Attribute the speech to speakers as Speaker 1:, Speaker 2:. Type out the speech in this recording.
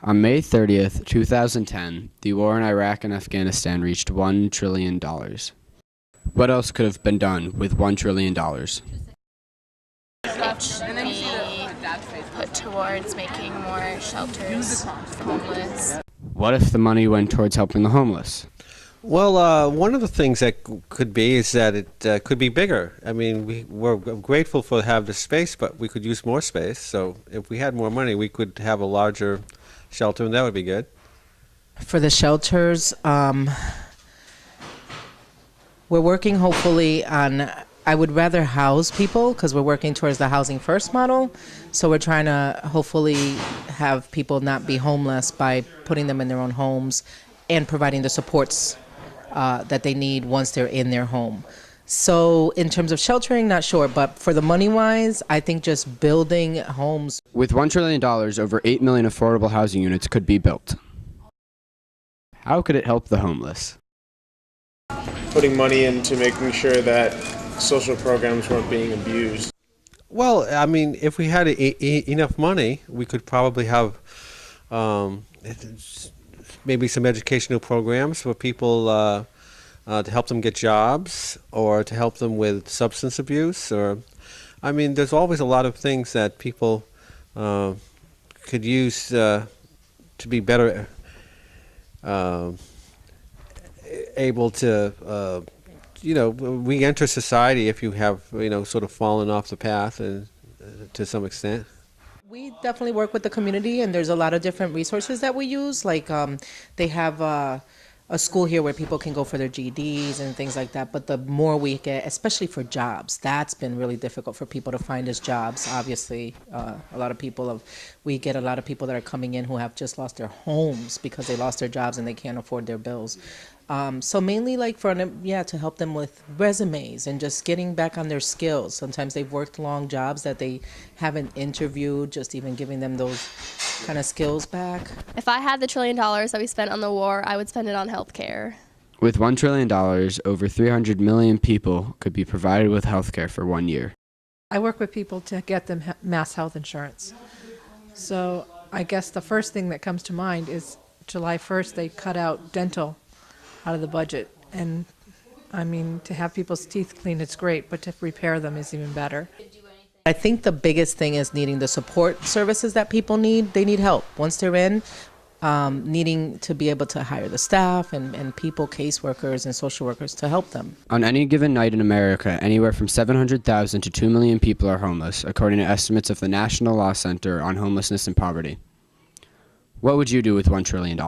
Speaker 1: On May 30th, 2010, the war in Iraq and Afghanistan reached $1 trillion. What else could have been done with $1 trillion?
Speaker 2: Put towards making more shelters for homeless.
Speaker 1: What if the money went towards helping the homeless?
Speaker 3: Well, one of the things that could be is that it could be bigger. I mean, we're grateful for have the space, but we could use more space. So if we had more money, we could have a larger shelter, and that would be good.
Speaker 4: For the shelters, we're working hopefully on, I would rather house people because we're working towards the housing first model. So we're trying to hopefully have people not be homeless by putting them in their own homes and providing the supports that they need once they're in their home. So in terms of sheltering, not sure, but for the money-wise, I think just building homes.
Speaker 1: With $1 trillion, over 8 million affordable housing units could be built. How could it help the homeless?
Speaker 5: Putting money into making sure that social programs weren't being abused.
Speaker 3: Well, I mean, if we had enough money, we could probably have maybe some educational programs for people to help them get jobs or to help them with substance abuse. Or, I mean, there's always a lot of things that people could use to be better able to, re-enter society if you have, sort of fallen off the path and to some extent.
Speaker 4: We definitely work with the community, and there's a lot of different resources that we use. Like they have a school here where people can go for their GEDs and things like that. But the more we get, especially for jobs, that's been really difficult for people to find as jobs. Obviously, we get a lot of people that are coming in who have just lost their homes because they lost their jobs and they can't afford their bills. So mainly like to help them with resumes and just getting back on their skills. Sometimes they've worked long jobs that they haven't interviewed, just even giving them those kind of skills back.
Speaker 2: If I had the $1 trillion that we spent on the war, I would spend it on healthcare.
Speaker 1: With $1 trillion, over 300 million people could be provided with health care for 1 year.
Speaker 6: I work with people to get them mass health insurance. So I guess the first thing that comes to mind is July 1st, they cut out dental out of the budget. And I mean, to have people's teeth cleaned, it's great, but to repair them is even better.
Speaker 4: I think the biggest thing is needing the support services that people need. They need help once they're in, needing to be able to hire the staff and people, caseworkers and social workers to help them.
Speaker 1: On any given night in America, anywhere from 700,000 to 2 million people are homeless, according to estimates of the National Law Center on Homelessness and Poverty. What would you do with $1 trillion?